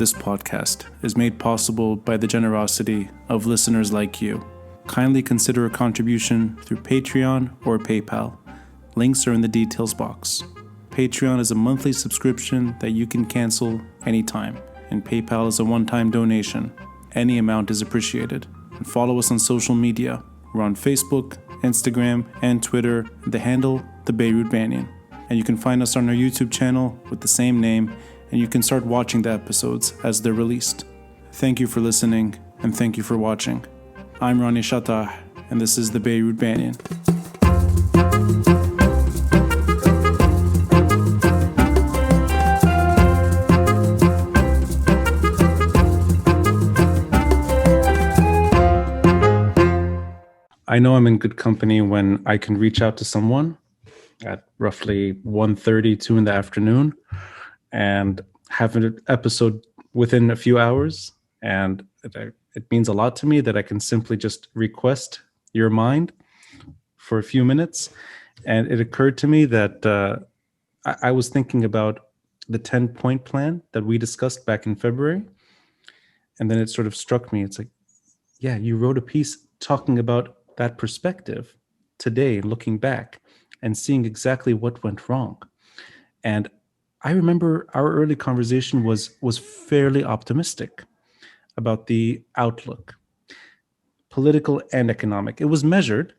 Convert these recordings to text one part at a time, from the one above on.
this podcast is made possible by the generosity of listeners like you. Kindly consider a contribution through Patreon or PayPal. Links are in the details box. Patreon is a monthly subscription that you can cancel anytime, and PayPal is a one-time donation. Any amount is appreciated. And follow us on social media. We're on Facebook, Instagram, and Twitter, the handle, the Beirut Banyan. And you can find us on our YouTube channel with the same name, and you can start watching the episodes as they're released. Thank you for listening, and thank you for watching. I'm Ronnie Shatah, and this is the Beirut Banyan. I know I'm in good company when I can reach out to someone at roughly 1:30, 2 in the afternoon, and have an episode within a few hours. And it means a lot to me that I can simply just request your mind for a few minutes. And it occurred to me that I was thinking about the 10-point plan that we discussed back in February. And then it sort of struck me. It's like, yeah, you wrote a piece talking about that perspective today, looking back and seeing exactly what went wrong. And I remember our early conversation was fairly optimistic about the outlook, political and economic. It was measured,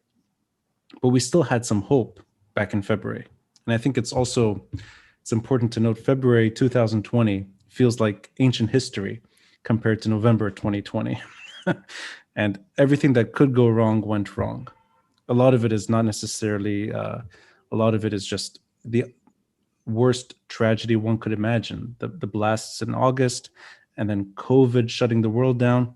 but we still had some hope back in February. And I think it's important to note February 2020 feels like ancient history compared to November 2020. And everything that could go wrong went wrong. A lot of it is not necessarily, a lot of it is just the worst tragedy one could imagine. The blasts in August, and then COVID shutting the world down.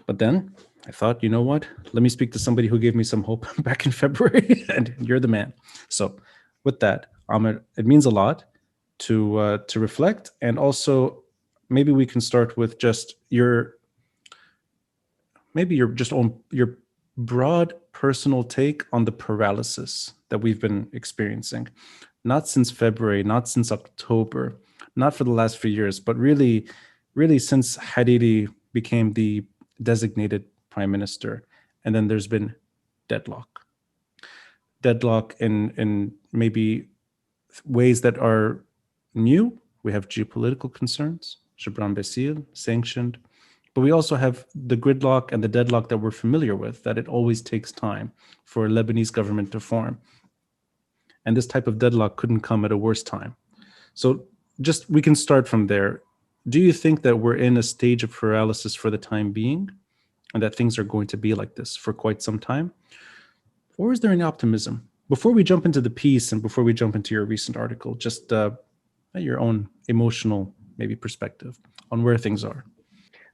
But then I thought, you know what? Let me speak to somebody who gave me some hope back in February, and you're the man. So with that, Amer, it means a lot to reflect, and also maybe we can start with just your broad personal take on the paralysis that we've been experiencing, not since February, not since October, not for the last few years, but really since Hariri became the designated prime minister. And then there's been deadlock in maybe ways that are new. We have geopolitical concerns, Gibran Bassil sanctioned, but we also have the gridlock and the deadlock that we're familiar with, that it always takes time for a Lebanese government to form. And this type of deadlock couldn't come at a worse time. So just, we can start from there. Do you think that we're in a stage of paralysis for the time being, and that things are going to be like this for quite some time? Or is there any optimism? Before we jump into the piece and before we jump into your recent article, just your own emotional maybe perspective on where things are.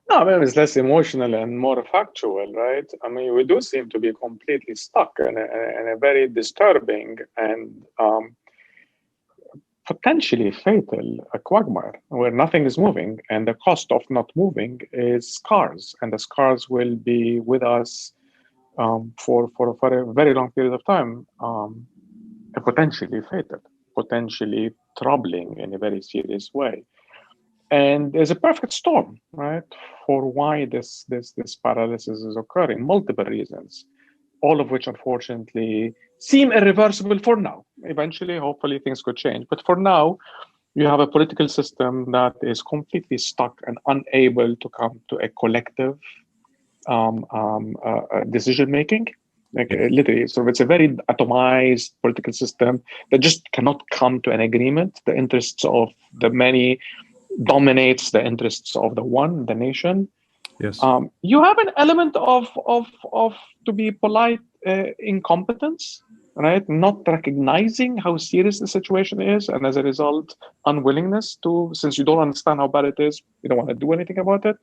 No, I mean, it's less emotional and more factual, right? I mean, we do seem to be completely stuck in a very disturbing and potentially fatal quagmire where nothing is moving, and the cost of not moving is scars, and the scars will be with us for a very long period of time, potentially fatal, potentially troubling in a very serious way. And there's a perfect storm, right, for why this paralysis is occurring. Multiple reasons, all of which unfortunately seem irreversible for now. Eventually, hopefully, things could change. But for now, you have a political system that is completely stuck and unable to come to a collective decision making. Literally, so it's a very atomized political system that just cannot come to an agreement. The interests of the many dominates the interests of the one, the nation. Yes. You have an element of to be polite, incompetence, right? Not recognizing how serious the situation is, and as a result, unwillingness to, since you don't understand how bad it is, you don't want to do anything about it.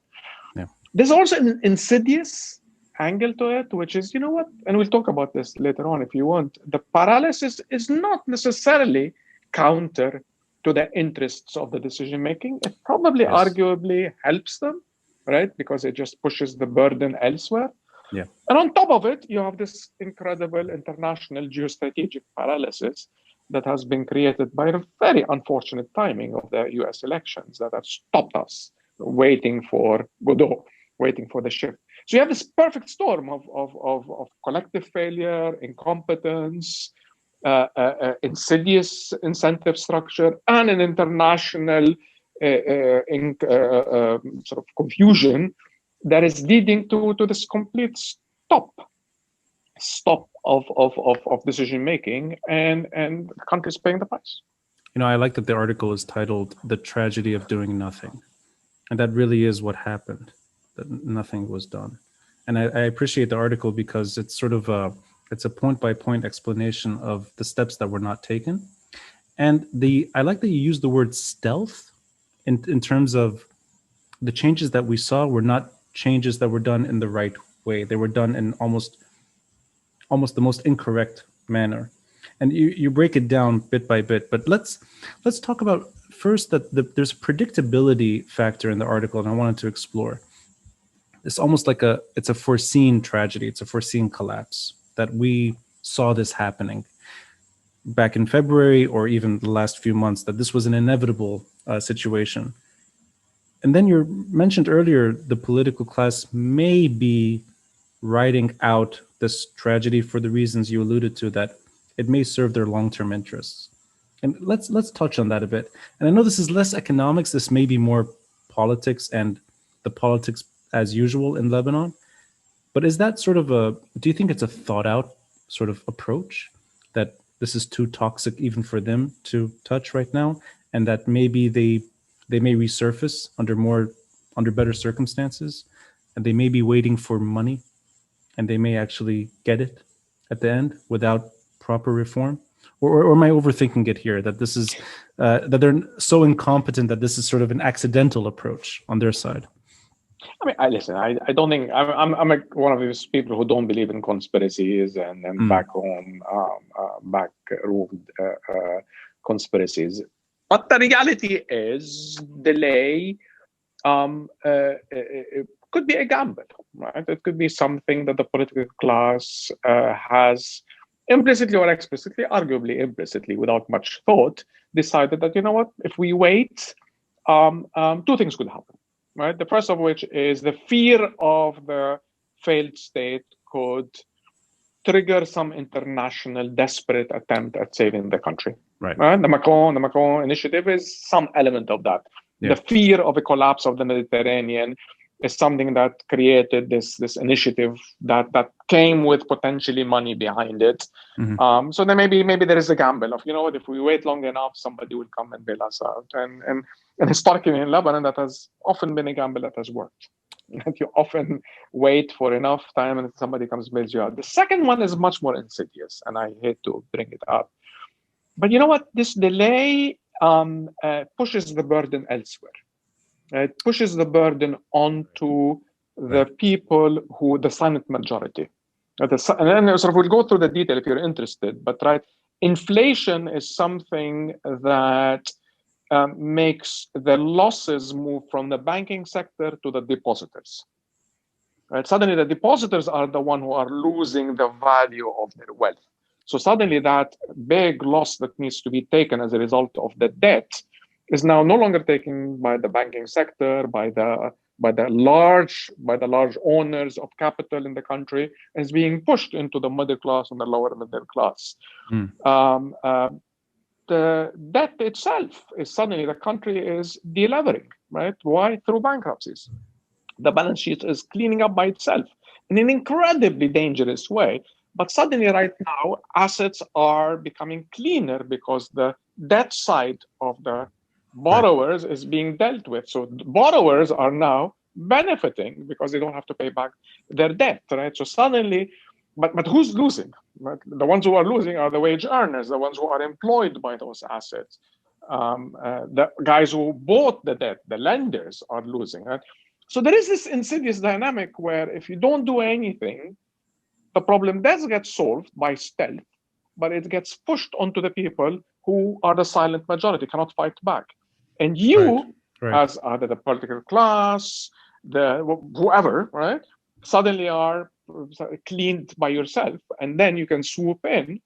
Yeah. There's also an insidious angle to it, which is, you know what, and we'll talk about this later on if you want. The paralysis is not necessarily counter to the interests of the decision making. It probably arguably helps them, right? Because it just pushes the burden elsewhere. Yeah. And on top of it, you have this incredible international geostrategic paralysis that has been created by the very unfortunate timing of the US elections that have stopped us waiting for Godot, waiting for the shift. So you have this perfect storm of collective failure, incompetence, insidious incentive structure, and an international sort of confusion that is leading to this complete stop of decision making, and the country's paying the price. I like that the article is titled "The Tragedy of Doing Nothing," and that really is what happened. That nothing was done, and I appreciate the article because it's sort of it's a point by point explanation of the steps that were not taken, and I like that you use the word stealth in terms of the changes that we saw were not changes that were done in the right way. They were done in almost the most incorrect manner. And you break it down bit by bit. But let's talk about first that there's a predictability factor in the article, and I wanted to explore. It's almost like it's a foreseen tragedy. It's a foreseen collapse that we saw this happening back in February or even the last few months, that this was an inevitable situation. And then you mentioned earlier the political class may be writing out this tragedy for the reasons you alluded to, that it may serve their long-term interests. And let's touch on that a bit. And I know this is less economics, this may be more politics and the politics as usual in Lebanon. But is that sort of do you think it's a thought out sort of approach, that this is too toxic even for them to touch right now, and that maybe they may resurface under better circumstances, and they may be waiting for money, and they may actually get it at the end without proper reform? Or am I overthinking it here, that this is that they're so incompetent that this is sort of an accidental approach on their side? I mean, I don't think I'm like one of those people who don't believe in conspiracies and back home, backroom conspiracies. But the reality is, delay it could be a gamble, right? It could be something that the political class has implicitly or explicitly, arguably implicitly, without much thought, decided that, you know what, if we wait, two things could happen. Right. The first of which is the fear of the failed state could trigger some international desperate attempt at saving the country. Right. The Macron initiative is some element of that. Yeah. The fear of a collapse of the Mediterranean is something that created this initiative that came with potentially money behind it. Mm-hmm. So then maybe there is a gamble of, you know what, if we wait long enough, somebody will come and bail us out. And historically in Lebanon, that has often been a gamble that has worked. That you often wait for enough time and somebody comes and bails you out. The second one is much more insidious, and I hate to bring it up. But you know what? This delay pushes the burden elsewhere. It pushes the burden onto the people who, the silent majority. And then sort of we'll go through the detail if you're interested. But right, inflation is something that makes the losses move from the banking sector to the depositors. Right? Suddenly, the depositors are the one who are losing the value of their wealth. So suddenly, that big loss that needs to be taken as a result of the debt is now no longer taken by the banking sector, by the large owners of capital in the country, and is being pushed into the middle class and the lower middle class. The debt itself is suddenly, the country is delevering, right? Why? Through bankruptcies. The balance sheet is cleaning up by itself in an incredibly dangerous way. But suddenly, right now, assets are becoming cleaner because the debt side of the borrowers is being dealt with. So borrowers are now benefiting because they don't have to pay back their debt, right? So suddenly, but who's losing? Right? The ones who are losing are the wage earners, the ones who are employed by those assets. The guys who bought the debt, the lenders, are losing, right? So there is this insidious dynamic where if you don't do anything, the problem does get solved by stealth, but it gets pushed onto the people who are the silent majority, cannot fight back. And you, as either the political class, whoever, right, suddenly are cleaned by yourself, and then you can swoop in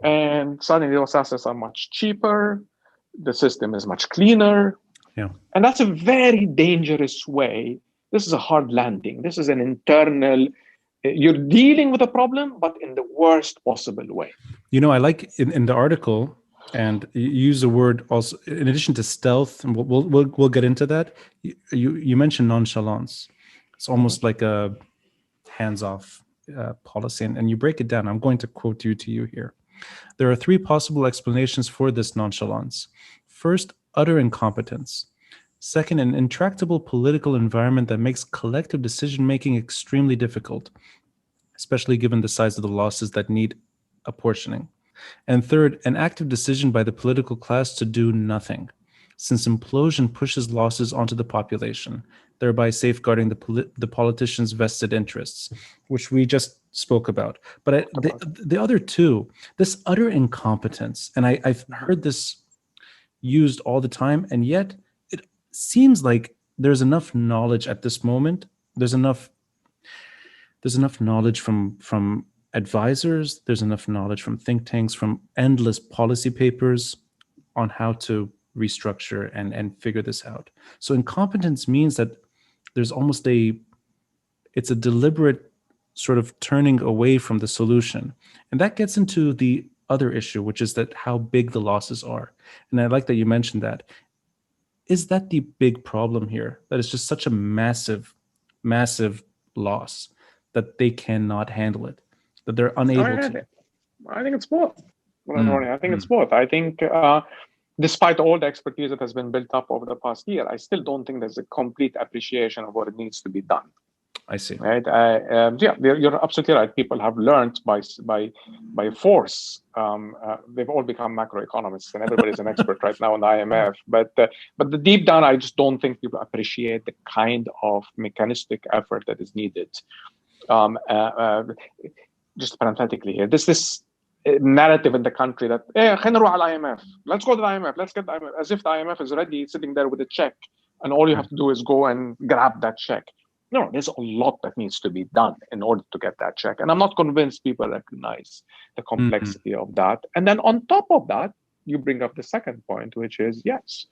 And suddenly those assets are much cheaper. The system is much cleaner. Yeah. And that's a very dangerous way. This is a hard landing. This is an internal, you're dealing with a problem, but in the worst possible way. I like in the article, and you use the word also in addition to stealth, and we'll get into that. You mentioned nonchalance. It's almost like a hands-off policy, and you break it down. I'm going to quote you to you here. There are three possible explanations for this nonchalance. First, utter incompetence. Second, an intractable political environment that makes collective decision-making extremely difficult, especially given the size of the losses that need apportioning. And third, an active decision by the political class to do nothing, since implosion pushes losses onto the population, thereby safeguarding the politicians' vested interests, which we just spoke about. But the other two, this utter incompetence, and I've heard this used all the time, and yet it seems like there's enough knowledge at this moment. There's enough knowledge from advisors, there's enough knowledge from think tanks, from endless policy papers on how to restructure and figure this out. So incompetence means that there's almost it's a deliberate sort of turning away from the solution. And that gets into the other issue, which is that how big the losses are. And I like that you mentioned that. Is that the big problem here? That it's just such a massive, massive loss that they cannot handle it, that they're unable to? I think it's both. I think it's both. I think despite all the expertise that has been built up over the past year, I still don't think there's a complete appreciation of what needs to be done. I see. Right? Yeah, you're absolutely right. People have learned by force. They've all become macroeconomists, and everybody's an expert right now on the IMF. But the deep down, I just don't think people appreciate the kind of mechanistic effort that is needed. Just parenthetically here, this narrative in the country that IMF, let's go to the IMF, let's get the IMF, as if the IMF is already sitting there with a check, and all you have to do is go and grab that check. No, there's a lot that needs to be done in order to get that check. And I'm not convinced people recognize the complexity of that. And then on top of that, you bring up the second point, which is, yes,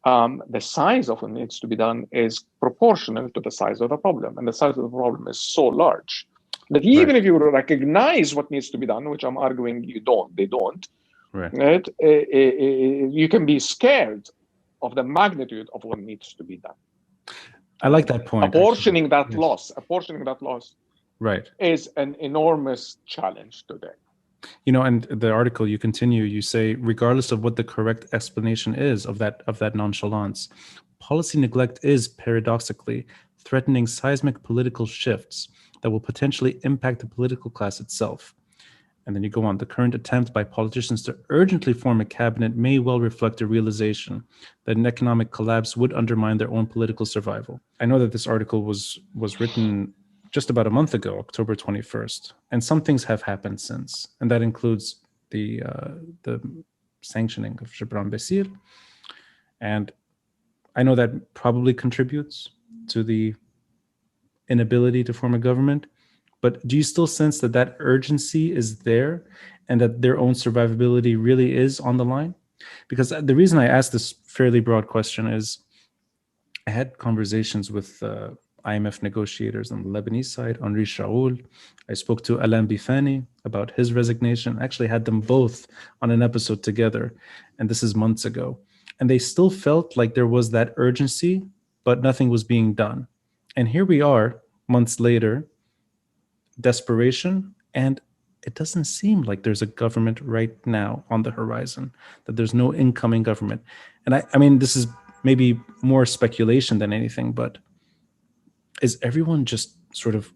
the size of what needs to be done is proportional to the size of the problem. And the size of the problem is so large that even if you recognize what needs to be done, which I'm arguing they don't, right? You can be scared of the magnitude of what needs to be done. I like that point. Apportioning that loss, right, is an enormous challenge today. And the article, you continue, you say, regardless of what the correct explanation is of that nonchalance, policy neglect is paradoxically threatening seismic political shifts that will potentially impact the political class itself. And then you go on, the current attempt by politicians to urgently form a cabinet may well reflect a realization that an economic collapse would undermine their own political survival. I know that this article was written just about a month ago, October 21st, and some things have happened since, and that includes the sanctioning of Gibran Basir. And I know that probably contributes to the inability to form a government. But do you still sense that urgency is there and that their own survivability really is on the line? Because the reason I asked this fairly broad question is I had conversations with IMF negotiators on the Lebanese side, Henri Shaoul. I spoke to Amer Bisat about his resignation. I actually had them both on an episode together, and this is months ago. And they still felt like there was that urgency, but nothing was being done. And here we are, months later, desperation, and it doesn't seem like there's a government right now on the horizon, that there's no incoming government. And I mean, this is maybe more speculation than anything, but is everyone just sort of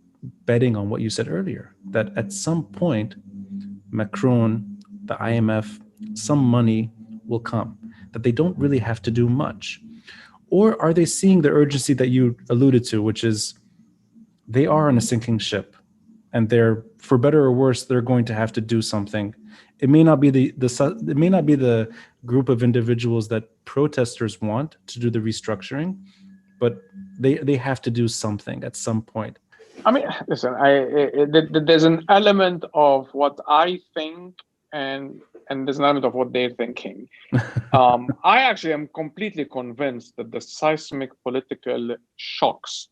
betting on what you said earlier, that at some point, Macron, the IMF, some money will come, that they don't really have to do much? Or are they seeing the urgency that you alluded to, which is they are on a sinking ship, and they're, for better or worse, they're going to have to do something. It may not be the group of individuals that protesters want to do the restructuring, but they have to do something at some point. I mean, listen, there's an element of what I think and there's an element of what they're thinking. I actually am completely convinced that the seismic political shocks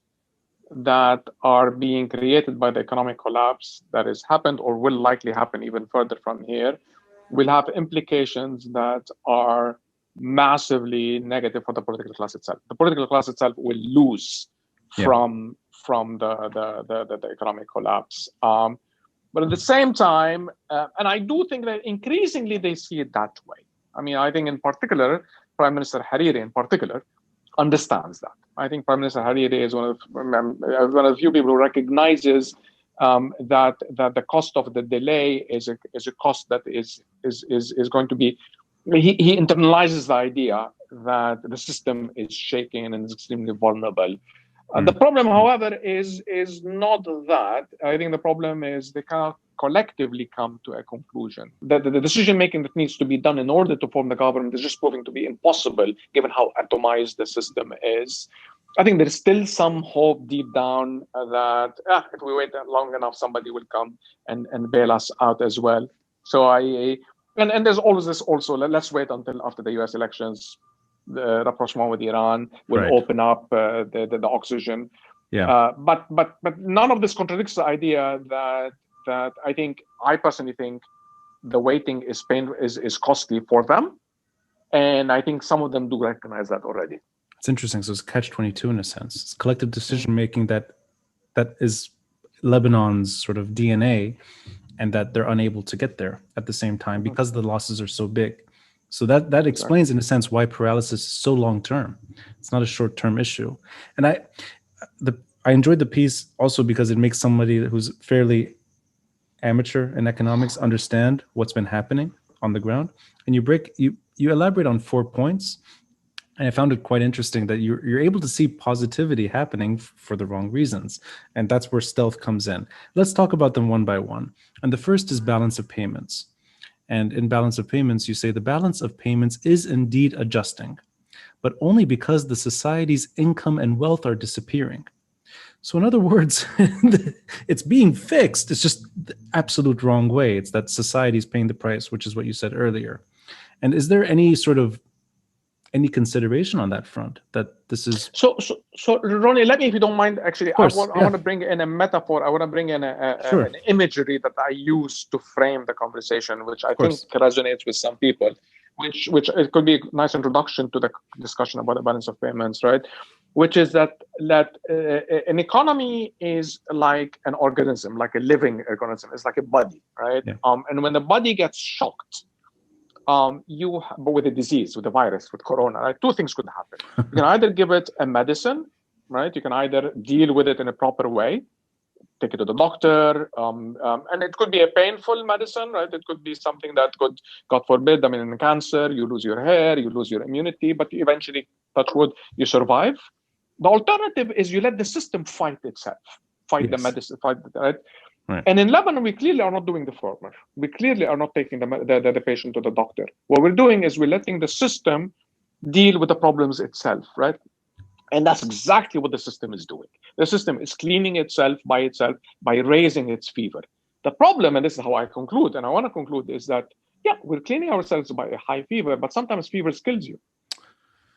that are being created by the economic collapse that has happened or will likely happen even further from here will have implications that are massively negative for the political class itself. The political class itself will lose from the economic collapse. But at the same time, and I do think that increasingly they see it that way. I mean, I think in particular, Prime Minister Hariri in particular understands that. I think Prime Minister Hariri is one of the few people who recognizes that the cost of the delay is a cost that is going to be. He internalizes the idea that the system is shaking and is extremely vulnerable. The problem, however, is not that. I think the problem is they cannot collectively come to a conclusion. The decision making that needs to be done in order to form the government is just proving to be impossible, given how atomized the system is. I think there's still some hope deep down that if we wait long enough, somebody will come and bail us out as well. So and there's always this also. Let's wait until after the U.S. elections. The rapprochement with Iran will open up the oxygen. But none of this contradicts the idea that I personally think the waiting is costly for them, and I think some of them do recognize that already. It's interesting. So it's catch-22 in a sense. It's collective decision making that is Lebanon's sort of DNA, and that they're unable to get there at the same time because the losses are so big. So that explains, in a sense, why paralysis is so long-term. It's not a short-term issue. And I enjoyed the piece also because it makes somebody who's fairly amateur in economics understand what's been happening on the ground. And you elaborate on 4 points. And I found it quite interesting that you're able to see positivity happening for the wrong reasons. And that's where stealth comes in. Let's talk about them one by one. And the first is balance of payments. And in balance of payments, you say the balance of payments is indeed adjusting, but only because the society's income and wealth are disappearing. So in other words, it's being fixed. It's just the absolute wrong way. It's that society's paying the price, which is what you said earlier. And is there any consideration on that front that this is? So Ronnie, let me, if you don't mind, actually, I want to bring in a metaphor. I want to bring in an imagery that I use to frame the conversation, which I think resonates with some people, which it could be a nice introduction to the discussion about the balance of payments, right? Which is that an economy is like an organism, like a living organism. It's like a body, right? Yeah. And when the body gets shocked, but with a disease, with a virus, with corona, right? Two things could happen. You can either give it a medicine, right? You can either deal with it in a proper way, take it to the doctor, and it could be a painful medicine, right? It could be something that could, God forbid, in cancer, you lose your hair, you lose your immunity, but eventually, touch wood, you survive. The alternative is you let the system fight itself, the medicine, right? Right. And in Lebanon, we clearly are not doing the former. We clearly are not taking the patient to the doctor. What we're doing is we're letting the system deal with the problems itself, right? And that's exactly what the system is doing. The system is cleaning itself by raising its fever. The problem, and this is how I conclude, and I want to conclude, is that, we're cleaning ourselves by a high fever, but sometimes fever kills you.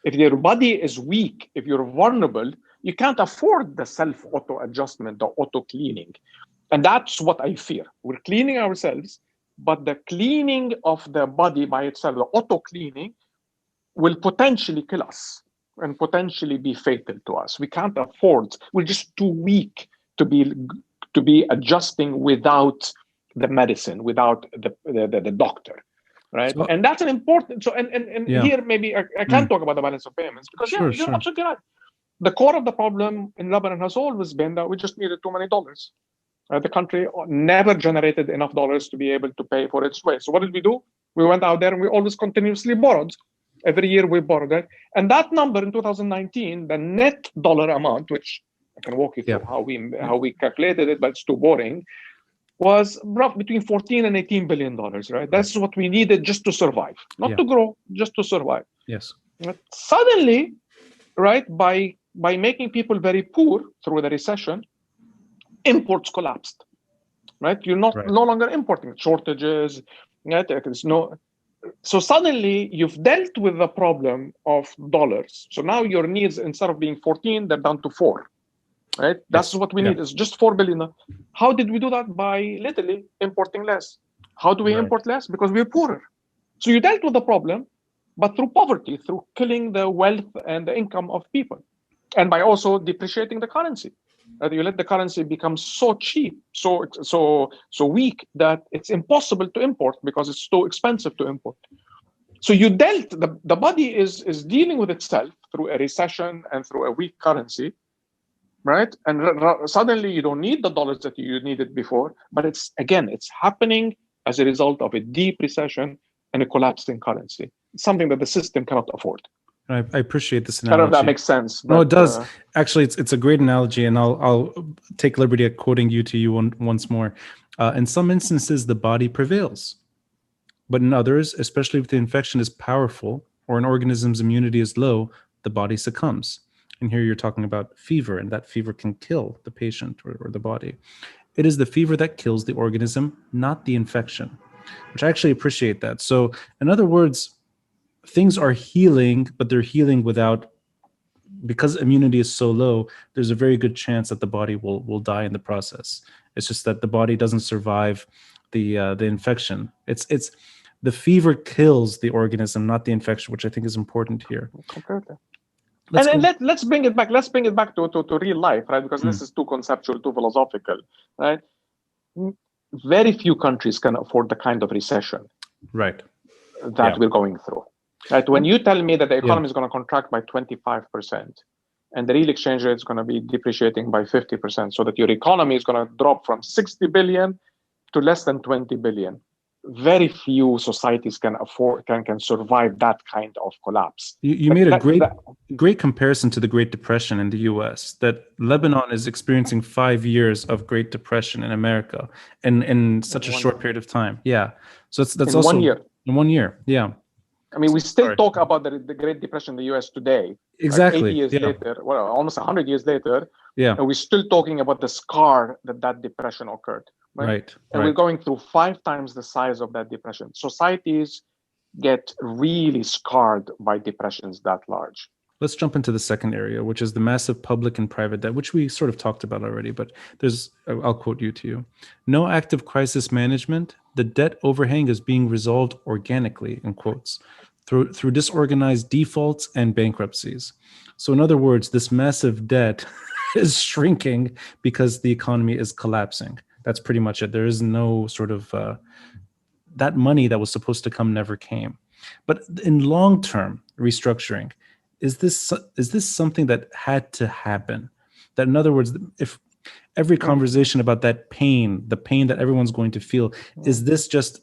If your body is weak, if you're vulnerable, you can't afford the self-auto-adjustment, the auto-cleaning. And that's what I fear. We're cleaning ourselves, but the cleaning of the body by itself, the auto-cleaning, will potentially kill us and potentially be fatal to us. We can't afford. We're just too weak to be adjusting without the medicine, without the doctor, right? So, and that's an important. So and here maybe I can talk about the balance of payments because you're absolutely right. The core of the problem in Lebanon has always been that we just needed too many dollars. The country never generated enough dollars to be able to pay for its way. So what did we do? We went out there and we always continuously borrowed. Every year we borrowed it. And that number in 2019, the net dollar amount, which I can walk you through how we calculated it, but it's too boring, was roughly between 14 and 18 billion dollars, right? That's what we needed just to survive, not to grow, just to survive. Yes. But suddenly, right, by making people very poor through the recession, imports collapsed. right? You're no longer importing shortages, right? So suddenly you've dealt with the problem of dollars. So now your needs, instead of being 14, they're down to 4, right? That's what we need, is just 4 billion. How did we do that? By literally importing less. How do we import less? Because we're poorer. So you dealt with the problem, but through poverty, through killing the wealth and the income of people, and by also depreciating the currency. You let the currency become so cheap, so weak, that it's impossible to import because it's too expensive to import. So you dealt, the body is dealing with itself through a recession and through a weak currency, right? And suddenly you don't need the dollars that you needed before, but it's happening as a result of a deep recession and a collapsing currency. It's something that the system cannot afford. I appreciate this analogy. I don't know if that makes sense. No, it does. Actually, it's a great analogy, and I'll take liberty at quoting you once more. In some instances, the body prevails, but in others, especially if the infection is powerful or an organism's immunity is low, the body succumbs. And here you're talking about fever, and that fever can kill the patient or the body. It is the fever that kills the organism, not the infection, which I actually appreciate that. So, in other words, things are healing, but they're healing because immunity is so low, there's a very good chance that the body will die in the process. It's just that the body doesn't survive the infection. It's the fever kills the organism, not the infection, which I think is important here. Completely. Let's bring it back. Let's bring it back to real life, right? Because this is too conceptual, too philosophical, right? Very few countries can afford the kind of recession, right, that we're going through. Right? When you tell me that the economy is going to contract by 25% and the real exchange rate is going to be depreciating by 50%, so that your economy is going to drop from 60 billion to less than 20 billion, very few societies can survive that kind of collapse. You made a great comparison to the Great Depression in the US, that Lebanon is experiencing 5 years of Great Depression in America in such a short period of time. Yeah. So that's also 1 year. In 1 year. Yeah. I mean, we still talk about the Great Depression in the US today. Exactly. Like 80 years later, well, almost 100 years later, and we're still talking about the scar that depression occurred. Right. And we're going through 5 times the size of that depression. Societies get really scarred by depressions that large. Let's jump into the second area, which is the massive public and private debt, which we sort of talked about already, but I'll quote you to you. No active crisis management. The debt overhang is being resolved organically, in quotes, through disorganized defaults and bankruptcies. So in other words, this massive debt is shrinking because the economy is collapsing. That's pretty much it. There is no sort of that money that was supposed to come never came. But in long-term restructuring, is this something that had to happen? That, in other words, if every conversation about that pain, the pain that everyone's going to feel, is this just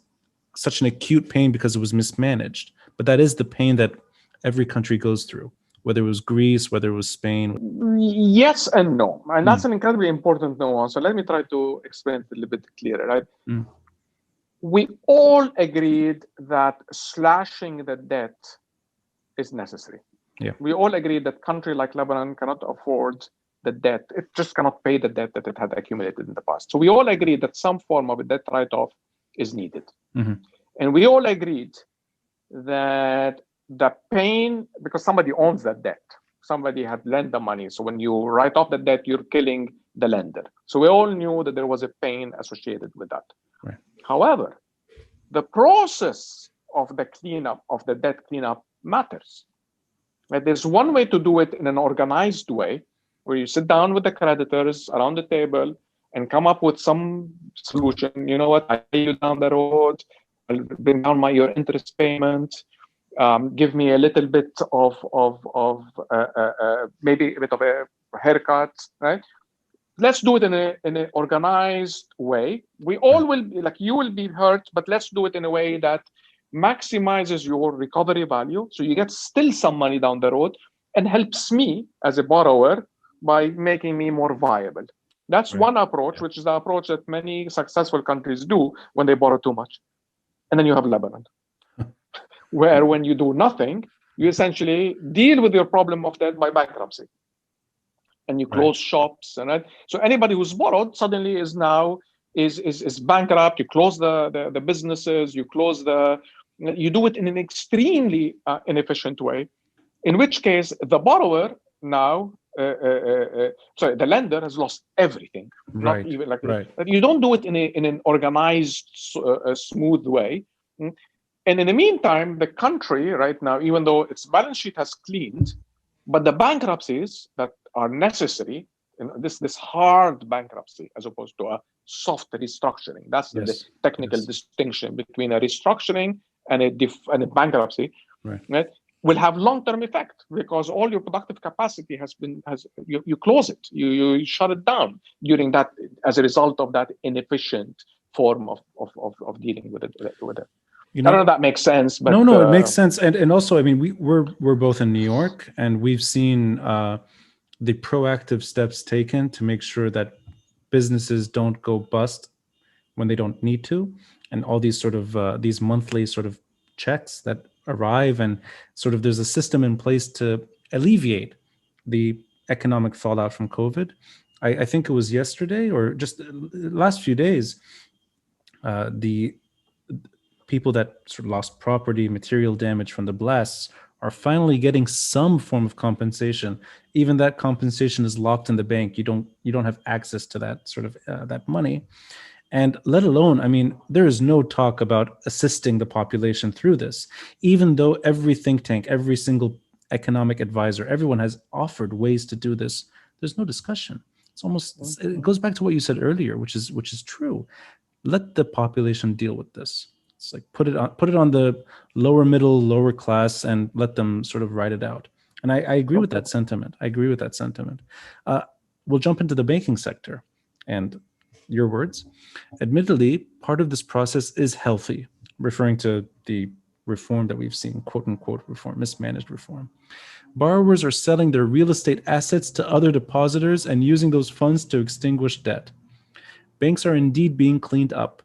such an acute pain because it was mismanaged? But that is the pain that every country goes through, whether it was Greece, whether it was Spain. Yes and no. And that's an incredibly important nuance. So let me try to explain it a little bit clearer, right? We all agreed that slashing the debt is necessary. Yeah. We all agreed that country like Lebanon cannot afford the debt. It just cannot pay the debt that it had accumulated in the past. So we all agreed that some form of a debt write-off is needed. And we all agreed that the pain, because somebody owns that debt, somebody had lent the money. So when you write off the debt, you're killing the lender. So we all knew that there was a pain associated with that. Right. However, the process of the cleanup, of the debt cleanup, matters. Right? There's one way to do it in an organized way, where you sit down with the creditors around the table and come up with some solution. You know what? I pay you down the road. I'll bring down your interest payment. Give me a little bit of maybe a bit of a haircut, right? Let's do it in an organized way. We all will be, like, you will be hurt, but let's do it in a way that maximizes your recovery value, so you get still some money down the road, and helps me as a borrower by making me more viable. That's one approach, which is the approach that many successful countries do when they borrow too much. And then you have Lebanon, where when you do nothing, you essentially deal with your problem of debt by bankruptcy. And you close shops. So anybody who's borrowed suddenly is now is bankrupt, you close the businesses, you do it in an extremely inefficient way, in which case the borrower now, sorry, the lender has lost everything. Not Right. even like Right. you don't do it in an organized, smooth way. And in the meantime, the country right now, even though its balance sheet has cleaned, but the bankruptcies that are necessary, this hard bankruptcy as opposed to a soft restructuring. That's the Yes. technical Yes. distinction between a restructuring and a bankruptcy. Right. Right? Will have long-term effect because all your productive capacity you close it, you shut it down during that as a result of that inefficient form of dealing with it. You I don't know know, if that makes sense, but no, it makes sense. And also, I mean, we're both in New York, and we've seen the proactive steps taken to make sure that businesses don't go bust when they don't need to, and all these sort of these monthly sort of checks that arrive, and sort of there's a system in place to alleviate the economic fallout from COVID. I think it was yesterday or just the last few days, the people that sort of lost property, material damage from the blasts are finally getting some form of compensation. Even that compensation is locked in the bank. You don't have access to that sort of that money. And let alone, I mean, there is no talk about assisting the population through this, even though every think tank, every single economic advisor, everyone has offered ways to do this. There's no discussion. It goes back to what you said earlier, which is true. Let the population deal with this. It's like put it on the lower middle, lower class, and let them sort of ride it out. And I agree with that sentiment. We'll jump into the banking sector, and your words. Admittedly, part of this process is healthy, referring to the reform that we've seen, quote unquote reform, mismanaged reform. Borrowers are selling their real estate assets to other depositors and using those funds to extinguish debt. Banks are indeed being cleaned up,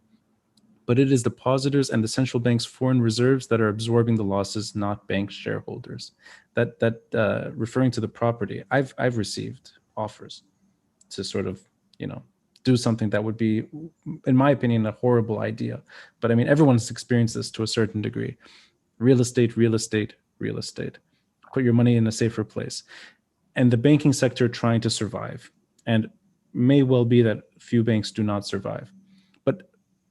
but it is depositors and the central bank's foreign reserves that are absorbing the losses, not bank shareholders. That referring to the property, I've received offers to sort of, do something that would be, in my opinion, a horrible idea. But I mean, everyone's experienced this to a certain degree. Real estate, real estate, real estate. Put your money in a safer place. And the banking sector trying to survive. And may well be that few banks do not survive. But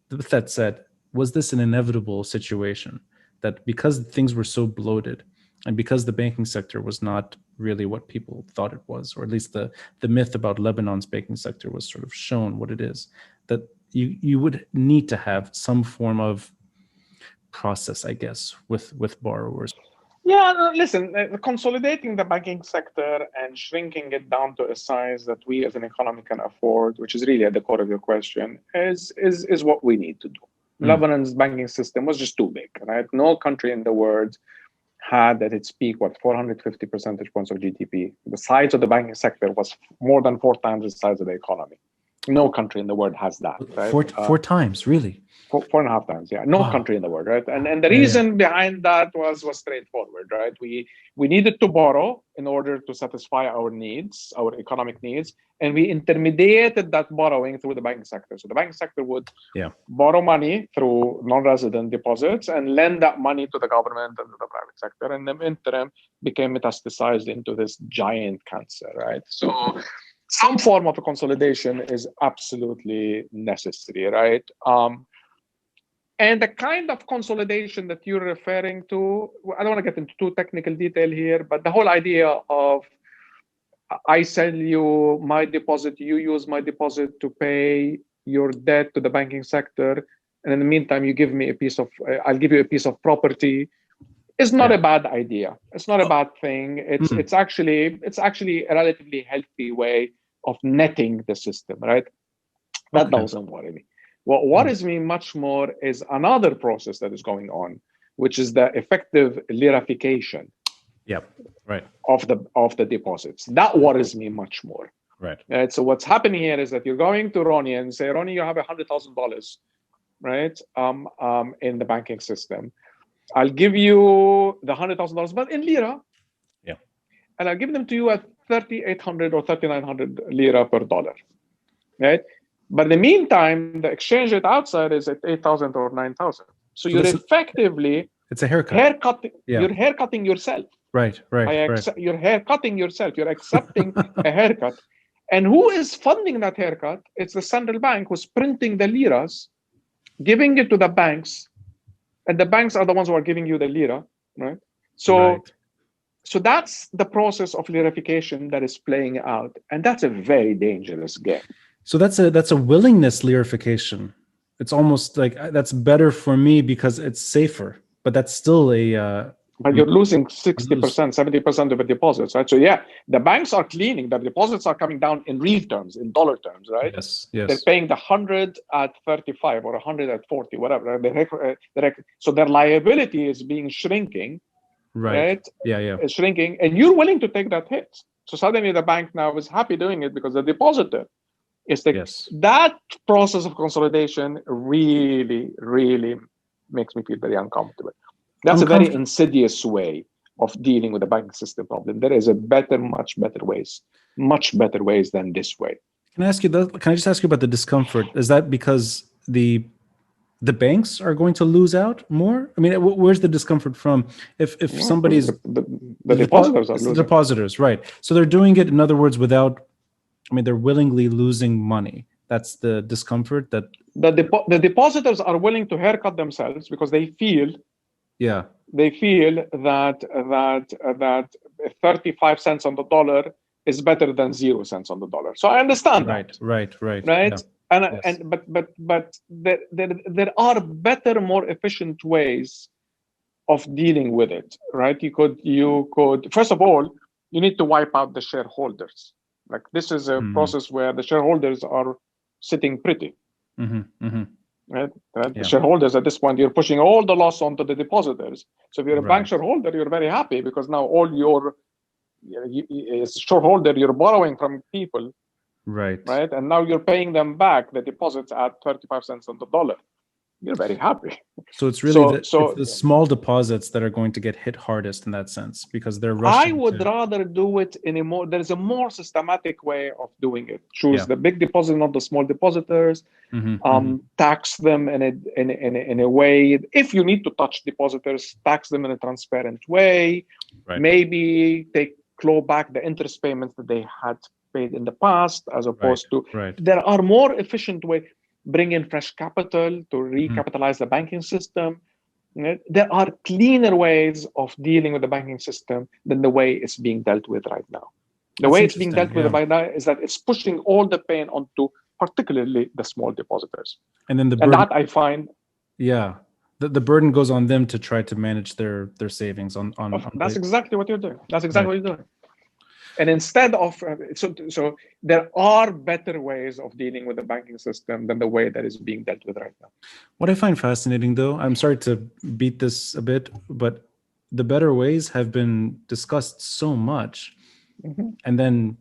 with that said, was this an inevitable situation that because things were so bloated and because the banking sector was not really what people thought it was, or at least the myth about Lebanon's banking sector was sort of shown what it is, that you would need to have some form of process, I guess, with borrowers? Yeah, listen, consolidating the banking sector and shrinking it down to a size that we as an economy can afford, which is really at the core of your question, is what we need to do. Lebanon's banking system was just too big, right? No country in the world had at its peak, 450 percentage points of GDP. The size of the banking sector was more than 4 times the size of the economy. No country in the world has that, right? Four times, really? 4.5 times, yeah. No country in the world, right? And the reason behind that was straightforward, right? We needed to borrow in order to satisfy our needs, our economic needs, and we intermediated that borrowing through the banking sector. So the banking sector would borrow money through non-resident deposits and lend that money to the government and to the private sector, and the interim became metastasized into this giant cancer, right? So some form of a consolidation is absolutely necessary, right? And the kind of consolidation that you're referring to, I don't want to get into too technical detail here, but the whole idea of I sell you my deposit, you use my deposit to pay your debt to the banking sector, and in the meantime, you give me I'll give you a piece of property, is not a bad idea. It's not a bad thing. It's actually a relatively healthy way of netting the system, right? That doesn't worry me. What worries me much more is another process that is going on, which is the effective lirification of the deposits. That worries me much more. Right. So what's happening here is that you're going to Ronnie and say, Ronnie, you have $100,000, right? In the banking system. I'll give you the $100,000, but in lira. Yeah. And I'll give them to you at 3,800 or 3,900 lira per dollar. Right? But in the meantime, the exchange rate outside is at 8,000 or 9,000. So you're effectively it's a haircut. You're haircutting yourself. Right. You're haircutting yourself. You're accepting a haircut. And who is funding that haircut? It's the central bank who's printing the liras, giving it to the banks, and the banks are the ones who are giving you the lira, right? So that's the process of lirification that is playing out, and that's a very dangerous game. So that's a willingness lirification. It's almost like that's better for me because it's safer, but that's still a. But you're losing 60%, 70% of the deposits, right? So yeah, the banks are cleaning. The deposits are coming down in real terms, in dollar terms, right? Yes. They're paying the 100 at 35 or 100 at 40, whatever. So their liability is being shrinking, right? Yeah. It's shrinking, and you're willing to take that hit. So suddenly the bank now is happy doing it because the depositor is taking. That process of consolidation really, really makes me feel very uncomfortable. That's a very insidious way of dealing with the banking system problem. There is a much better ways than this way. Can I just ask you about the discomfort? Is that because the banks are going to lose out more? I mean, where's the discomfort from? If somebody's the depositors are losing. The depositors, right? So they're doing it, in other words, without. I mean, they're willingly losing money. That's the discomfort. That the depositors are willing to haircut themselves because they feel. Yeah. They feel that 35 cents on the dollar is better than 0 cents on the dollar. So I understand that. Right. Yeah. But there are better, more efficient ways of dealing with it, right? You could first of all, you need to wipe out the shareholders. Like this is a process where the shareholders are sitting pretty. Right? The shareholders at this point, you're pushing all the loss onto the depositors. So if you're a bank shareholder, you're very happy because now all your as a shareholder, you're borrowing from people, right? And now you're paying them back the deposits at 35 cents on the dollar. You're very happy. So it's really it's the small deposits that are going to get hit hardest in that sense because they're rushing. I would rather do it there's a more systematic way of doing it. Choose the big deposit, not the small depositors. Tax them in a way. If you need to touch depositors, tax them in a transparent way. Maybe claw back the interest payments that they had paid in the past, as opposed to there are more efficient ways. Bring in fresh capital to recapitalize the banking system. There are cleaner ways of dealing with the banking system than the way it's being dealt with right now. The way it's being dealt with right now is that it's pushing all the pain onto particularly the small depositors. And then that I find... Yeah. The burden goes on them to try to manage their savings on That's exactly what you're doing. That's exactly what you're doing. And instead of so there are better ways of dealing with the banking system than the way that is being dealt with right now. What I find fascinating, though, I'm sorry to beat this a bit, but the better ways have been discussed so much, and then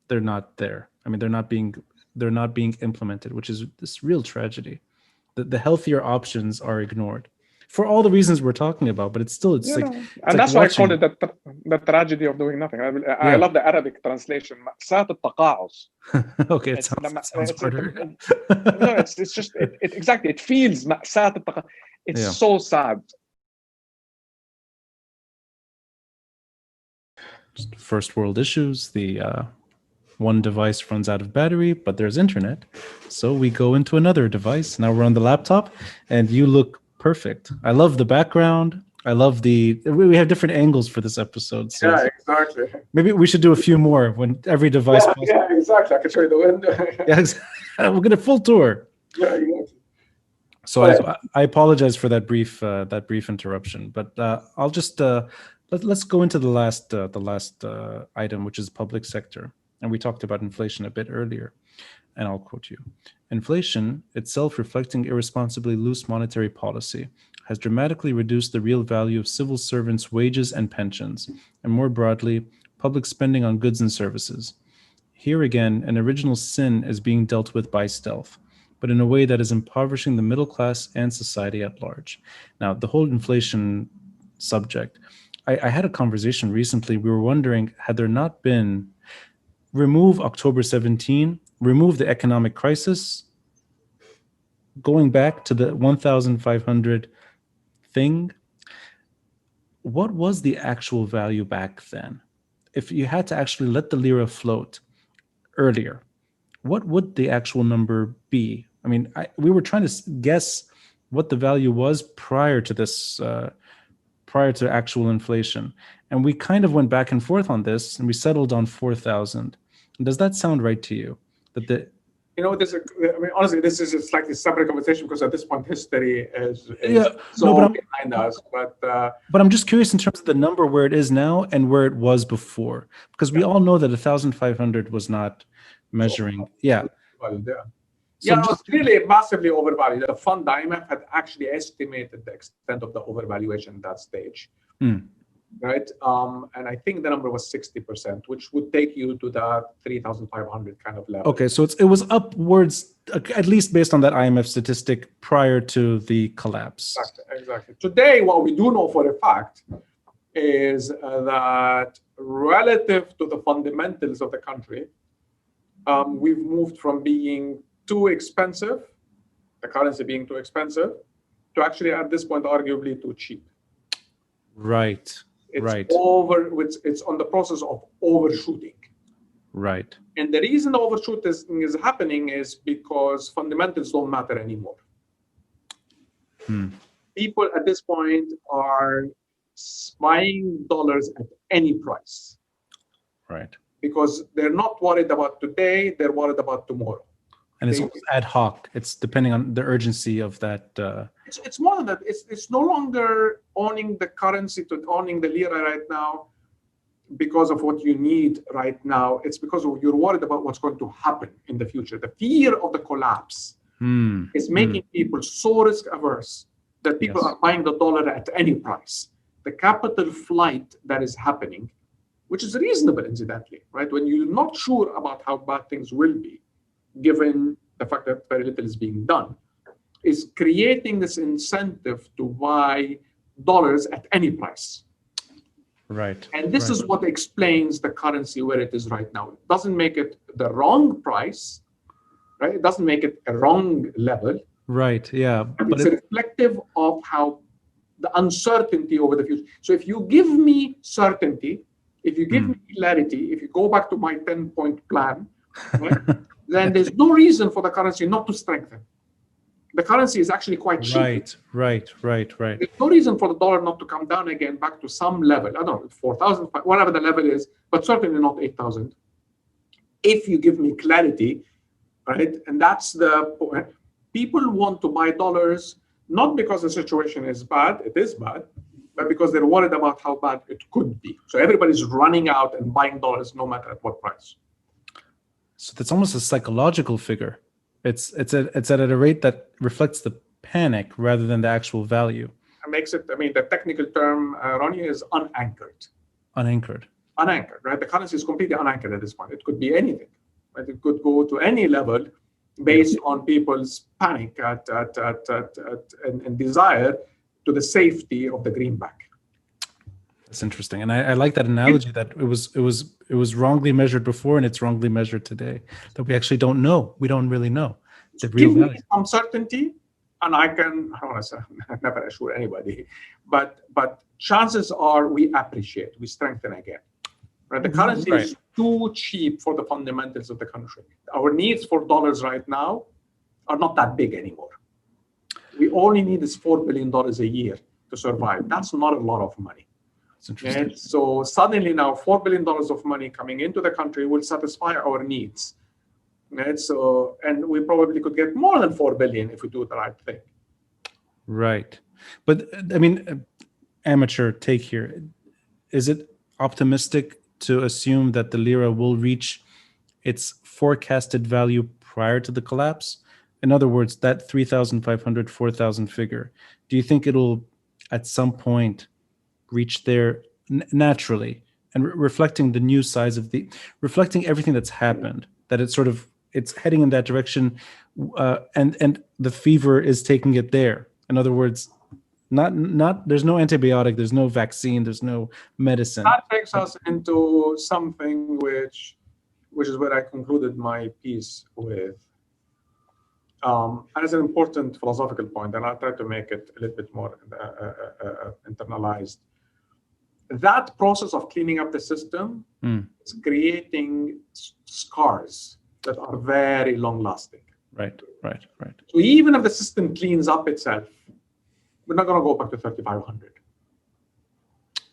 they're not there. I mean, they're not being implemented, which is this real tragedy. The healthier options are ignored. For all the reasons we're talking about, but it's and that's why I call it the tragedy of doing nothing. I love the Arabic translation. مأساة التقاعس. Okay, it sounds harder. No, it's just exactly. It feels مأساة التقاعس. It's so sad. Just first world issues. The one device runs out of battery, but there's internet, so we go into another device. Now we're on the laptop, and you look perfect. I love the background. I love we have different angles for this episode. So yeah, exactly. Maybe we should do a few more when every device. Yeah, exactly. I can show you the window. Yeah, we'll get a full tour. Yeah, exactly. So I apologize for that brief interruption, but I'll just let's go into the last item, which is public sector, and we talked about inflation a bit earlier. And I'll quote you. Inflation, itself reflecting irresponsibly loose monetary policy, has dramatically reduced the real value of civil servants' wages and pensions, and more broadly, public spending on goods and services. Here again, an original sin is being dealt with by stealth, but in a way that is impoverishing the middle class and society at large. Now, the whole inflation subject, I had a conversation recently. We were wondering, had there not been, remove October 17, remove the economic crisis, going back to the 1,500 thing, what was the actual value back then? If you had to actually let the lira float earlier, what would the actual number be? I mean, we were trying to guess what the value was prior to this, prior to actual inflation. And we kind of went back and forth on this, and we settled on 4,000. Does that sound right to you? That the honestly, this is a slightly separate conversation because at this point, history is behind us. But I'm just curious in terms of the number where it is now and where it was before, because we all know that 1,500 was not measuring. It's really massively overvalued. The fund, the IMF, had actually estimated the extent of the overvaluation at that stage. Right? And I think the number was 60%, which would take you to that 3,500 kind of level. Okay, so it was upwards, at least based on that IMF statistic prior to the collapse. Exactly. Today, what we do know for a fact is that relative to the fundamentals of the country, we've moved from being too expensive, the currency being too expensive, to actually at this point arguably too cheap. Right. It's on the process of overshooting. Right. And the reason the overshoot is happening is because fundamentals don't matter anymore. People at this point are buying dollars at any price. Right. Because they're not worried about today, they're worried about tomorrow. And it's ad hoc. It's depending on the urgency of that. It's more than that. It's no longer owning the currency to owning the lira right now because of what you need right now. It's because you're worried about what's going to happen in the future. The fear of the collapse is making people so risk averse that people are buying the dollar at any price. The capital flight that is happening, which is reasonable, incidentally, right? When you're not sure about how bad things will be, given the fact that very little is being done, is creating this incentive to buy dollars at any price. Right. And this is what explains the currency where it is right now. It doesn't make it the wrong price, right? It doesn't make it a wrong level. Right, yeah. But it's reflective of how the uncertainty over the future. So if you give me certainty, if you give me clarity, if you go back to my 10-point plan, right, then there's no reason for the currency not to strengthen. The currency is actually quite cheap. Right. There's no reason for the dollar not to come down again back to some level. I don't know, 4,000, whatever the level is, but certainly not 8,000. If you give me clarity, right? And that's the point. People want to buy dollars, not because the situation is bad, it is bad, but because they're worried about how bad it could be. So everybody's running out and buying dollars no matter at what price. So that's almost a psychological figure. It's at a rate that reflects the panic rather than the actual value. It makes it, the technical term, Ronnie, is unanchored. Unanchored, right? The currency is completely unanchored at this point. It could be anything, right? It could go to any level based on people's panic and desire to the safety of the greenback. That's interesting, and I like that analogy that it was wrongly measured before and it's wrongly measured today. That we actually don't know. We don't really know the real value. Give me some certainty, and I don't want to say, I never assure anybody, but chances are we strengthen again. Right? The currency is too cheap for the fundamentals of the country. Our needs for dollars right now are not that big anymore. We only need is $4 billion a year to survive. That's not a lot of money. And so suddenly now $4 billion of money coming into the country will satisfy our needs. And so, and we probably could get more than 4 billion if we do the right thing. Right. But amateur take here. Is it optimistic to assume that the lira will reach its forecasted value prior to the collapse? In other words, that 3,500, 4,000 figure, do you think it'll at some point reach there naturally and reflecting the new size of reflecting everything that's happened, that it's heading in that direction, and the fever is taking it there? In other words, not there's no antibiotic, there's no vaccine, there's no medicine. That takes us into something which which is where I concluded my piece with. And it's an important philosophical point, and I'll try to make it a little bit more internalized. That process of cleaning up the system is creating scars that are very long-lasting. Right. So even if the system cleans up itself, we're not going to go back to 3,500.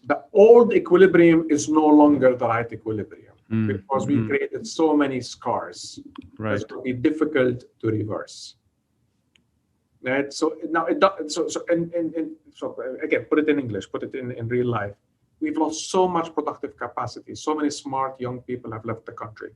The old equilibrium is no longer the right equilibrium because we created so many scars. Right. It's going to be difficult to reverse. Right. So now so again, put it in English, put it in real life. We've lost so much productive capacity. So many smart young people have left the country.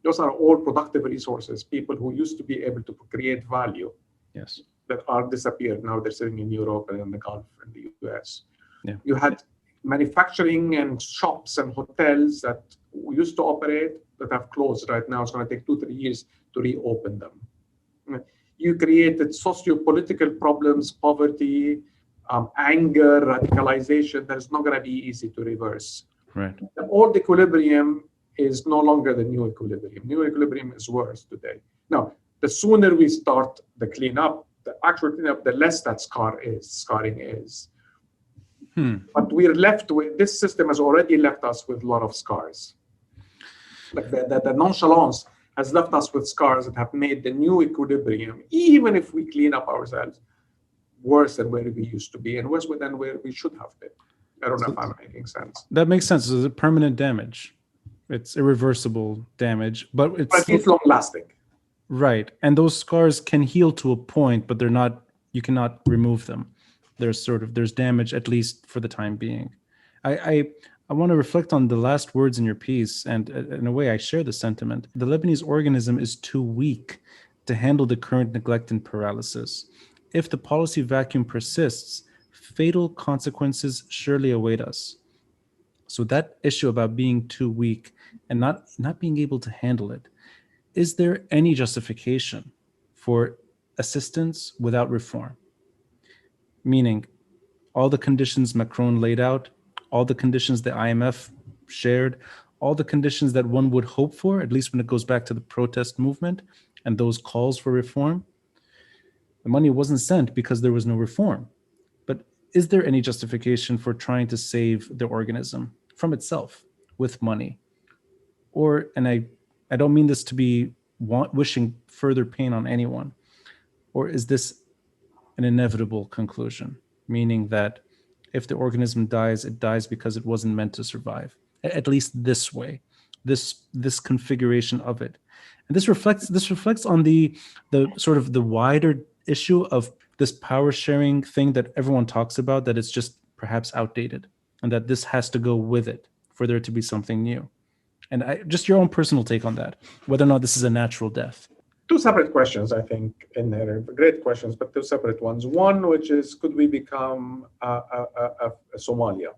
Those are all productive resources, people who used to be able to create value. Yes. That are disappeared. Now they're sitting in Europe and in the Gulf and the US. Yeah. You had manufacturing and shops and hotels that used to operate that have closed right now. It's going to take 2-3 years to reopen them. You created socio-political problems, poverty, anger, radicalization that is not going to be easy to reverse. Right. The old equilibrium is no longer the new equilibrium. New equilibrium is worse today. Now, the sooner we start the cleanup, the actual cleanup, the less that scarring is. But we're left with, this system has already left us with a lot of scars. Like the nonchalance has left us with scars that have made the new equilibrium, even if we clean up ourselves, worse than where we used to be and worse than where we should have been. I don't know if I'm making sense. That makes sense. It's a permanent damage. It's irreversible damage, but it's long lasting. Right. And those scars can heal to a point, but they're not, you cannot remove them. There's damage, at least for the time being. I want to reflect on the last words in your piece, and in a way I share the sentiment. The Lebanese organism is too weak to handle the current neglect and paralysis. If the policy vacuum persists, fatal consequences surely await us. So that issue about being too weak and not being able to handle it, is there any justification for assistance without reform? Meaning, all the conditions Macron laid out, all the conditions the IMF shared, all the conditions that one would hope for, at least when it goes back to the protest movement and those calls for reform, the money wasn't sent because there was no reform. But is there any justification for trying to save the organism from itself with money? Or, and I don't mean this to be wishing further pain on anyone, or is this an inevitable conclusion, meaning that if the organism dies, it dies because it wasn't meant to survive, at least this way, this configuration of it. And this reflects on the sort of the wider issue of this power sharing thing that everyone talks about, that it's just perhaps outdated and that this has to go with it for there to be something new. And just your own personal take on that, whether or not this is a natural death. Two separate questions, I think, in there. Great questions, but two separate ones. One, which is, could we become a Somalia?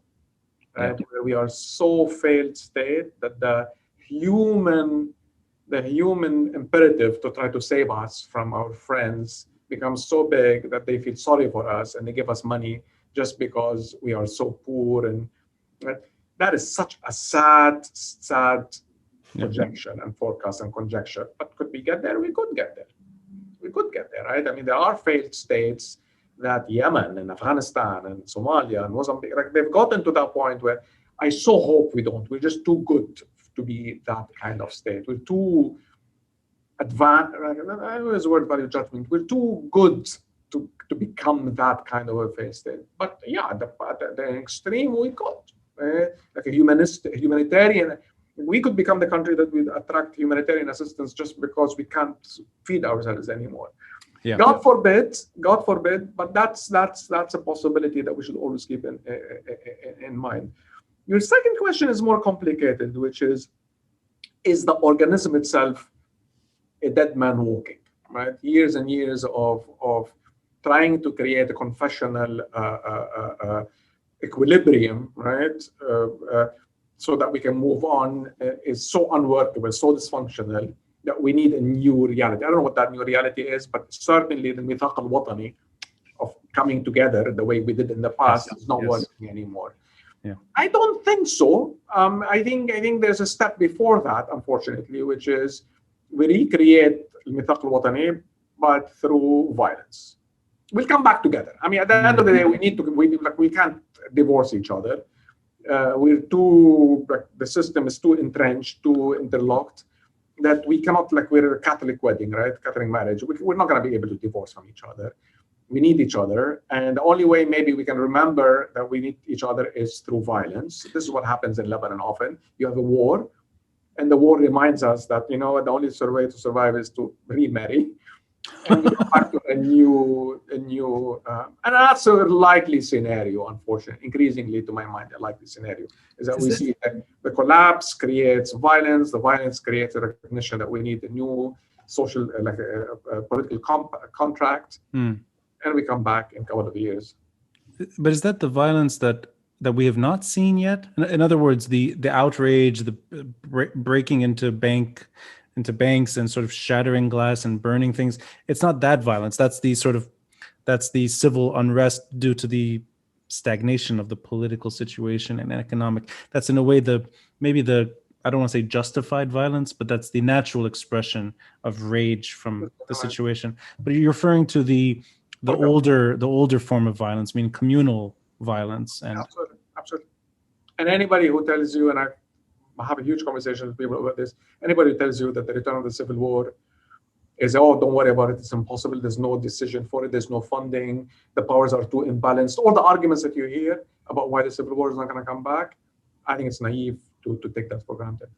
Right? Where we are so failed state that the human imperative to try to save us from our friends becomes so big that they feel sorry for us and they give us money just because we are so poor. And that is such a sad projection and forecast and conjecture. But could we get there? We could get there. We could get there, right? I mean, there are failed states that Yemen and Afghanistan and Somalia and Mozambique, like they've gotten to that point where I so hope we don't. We're just too good to be that kind of state. We're too advanced. I use the word value judgment. We're too good to become that kind of a failed state. But yeah, the extreme we could. Like a humanitarian, we could become the country that would attract humanitarian assistance just because we can't feed ourselves anymore. Yeah. God forbid, but that's a possibility that we should always keep in mind. Your second question is more complicated, which is the organism itself a dead man walking, right? Years and years of trying to create a confessional equilibrium, right? So that we can move on is so unworkable, so dysfunctional that we need a new reality. I don't know what that new reality is, but certainly the mithaq al-watani of coming together the way we did in the past is not working anymore. I don't think so. I think there's a step before that, unfortunately, which is we recreate الميثاق الوطني, but through violence. We'll come back together. I mean, at the end of the day, we can't divorce each other. We're too, the system is too entrenched, too interlocked, that we cannot, we're a Catholic wedding, right? Catholic marriage. We're not going to be able to divorce from each other. We need each other. And the only way maybe we can remember that we need each other is through violence. This is what happens in Lebanon often. You have a war, and the war reminds us that, the only way to survive is to remarry. And we go back to a new, and that's a likely scenario, unfortunately, increasingly to my mind, a likely scenario is that we see that the collapse creates violence, the violence creates a recognition that we need a new social, a political contract, and we come back in a couple of years. But is that the violence that we have not seen yet? In other words, the outrage, the breaking into banks and sort of shattering glass and burning things. It's not that violence. That's the civil unrest due to the stagnation of the political situation and economic. That's in a way I don't want to say justified violence, but that's the natural expression of rage from the situation. But you're referring to the older form of violence, I mean communal violence. And absolutely. And anybody who tells you, and I have a huge conversation with people about this. Anybody who tells you that the return of the civil war is, don't worry about it, it's impossible, there's no decision for it, there's no funding, the powers are too imbalanced, all the arguments that you hear about why the civil war is not going to come back, I think it's naive to take that for granted.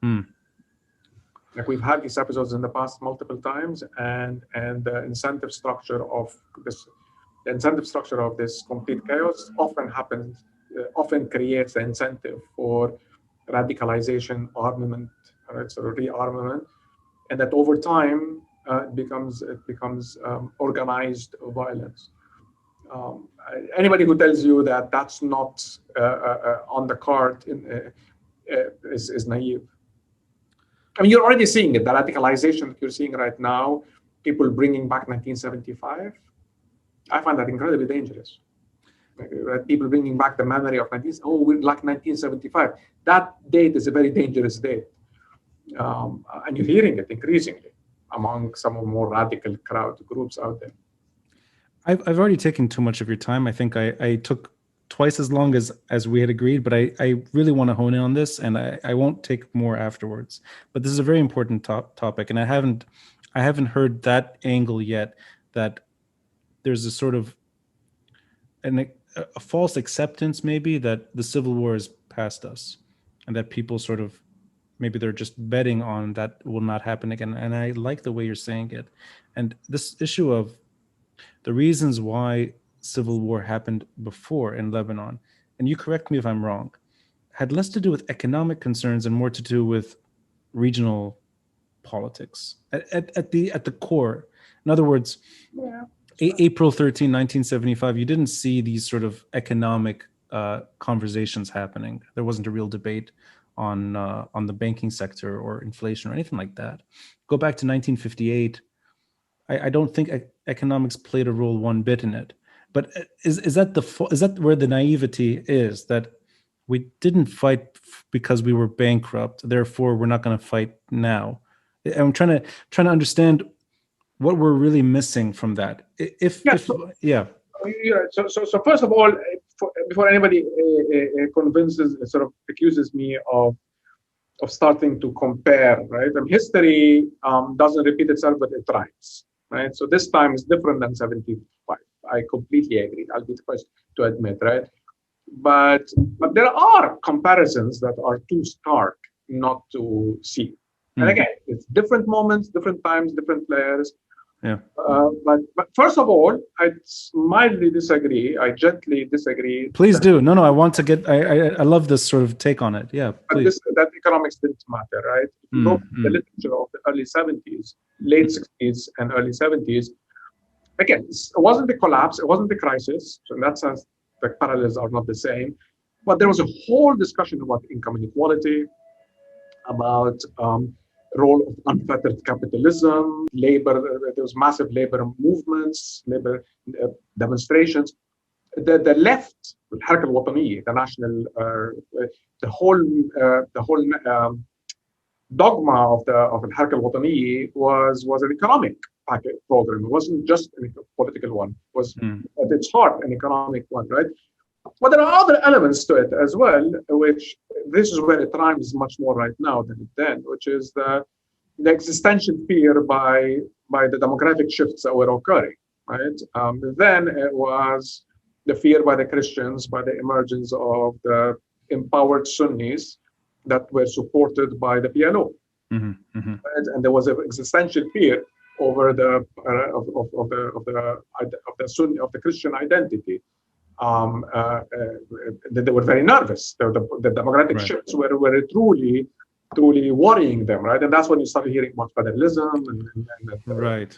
We've had these episodes in the past multiple times, and the incentive structure of this complete chaos often creates the incentive for radicalization, armament, right? So rearmament, and that over time it becomes organized violence. Anybody who tells you that that's not on the card is naive. I mean, you're already seeing it. The radicalization that you're seeing right now, people bringing back 1975, I find that incredibly dangerous. People bringing back the memory of we're like 1975. That date is a very dangerous date. And you're hearing it increasingly among some of the more radical groups out there. I've already taken too much of your time. I think I took twice as long as we had agreed, but I really want to hone in on this, and I won't take more afterwards. But this is a very important topic, and I haven't heard that angle yet, that there's a sort of a false acceptance maybe that the Civil War is past us, and that people sort of, maybe they're just betting on that will not happen again. And I like the way you're saying it. And this issue of the reasons why civil war happened before in Lebanon, and you correct me if I'm wrong, had less to do with economic concerns and more to do with regional politics at the core. In other words, April 13, 1975, you didn't see these sort of economic conversations happening. There wasn't a real debate on the banking sector or inflation or anything like that. Go back to 1958. I don't think economics played a role one bit in it. But is that where the naivety is, that we didn't fight because we were bankrupt, therefore we're not going to fight now? I'm trying to understand what we're really missing from that. So first of all, before anybody accuses me of starting to compare, right? And history doesn't repeat itself, but it rhymes, right? So this time is different than 75. I completely agree. I'll be the first to admit, right? But there are comparisons that are too stark not to see. And again, it's different moments, different times, different players. Yeah. But first of all, I mildly disagree. I gently disagree. Please do. No. I want to get. I love this sort of take on it. Yeah. Please. But that economics didn't matter, right? If you look at the literature of the early 70s, late 60s, and early 70s. Again, it wasn't the collapse. It wasn't the crisis. So in that sense, the parallels are not the same. But there was a whole discussion about income inequality, about role of unfettered capitalism, labor. There was massive labor movements, labor demonstrations. the left, الحركة الوطنية, the national, the whole dogma of the الحركة الوطنية was an economic program. It wasn't just a political one. It was at its heart an economic one, right? But there are other elements to it as well, which this is where it rhymes much more right now than it then, which is the existential fear by the demographic shifts that were occurring, right? Then it was the fear by the Christians, by the emergence of the empowered Sunnis that were supported by the PLO, right? And there was an existential fear over the Christian identity. They were very nervous. The demographic shifts were truly worrying them, right? And that's when you started hearing about federalism right.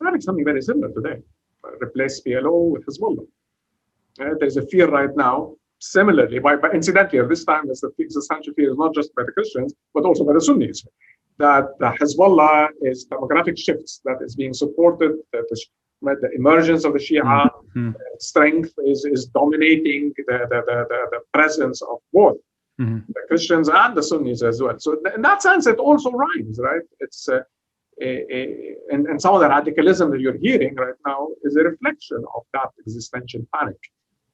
We're having something very similar today. Replace PLO with Hezbollah. There's a fear right now, similarly, but incidentally, this time the existential fear is not just by the Christians, but also by the Sunnis. That the Hezbollah is demographic shifts that is being supported, that the emergence of the Shia strength is dominating the presence of both the Christians and the Sunnis as well. So in that sense, it also rhymes, right? It's and some of the radicalism that you're hearing right now is a reflection of that existential panic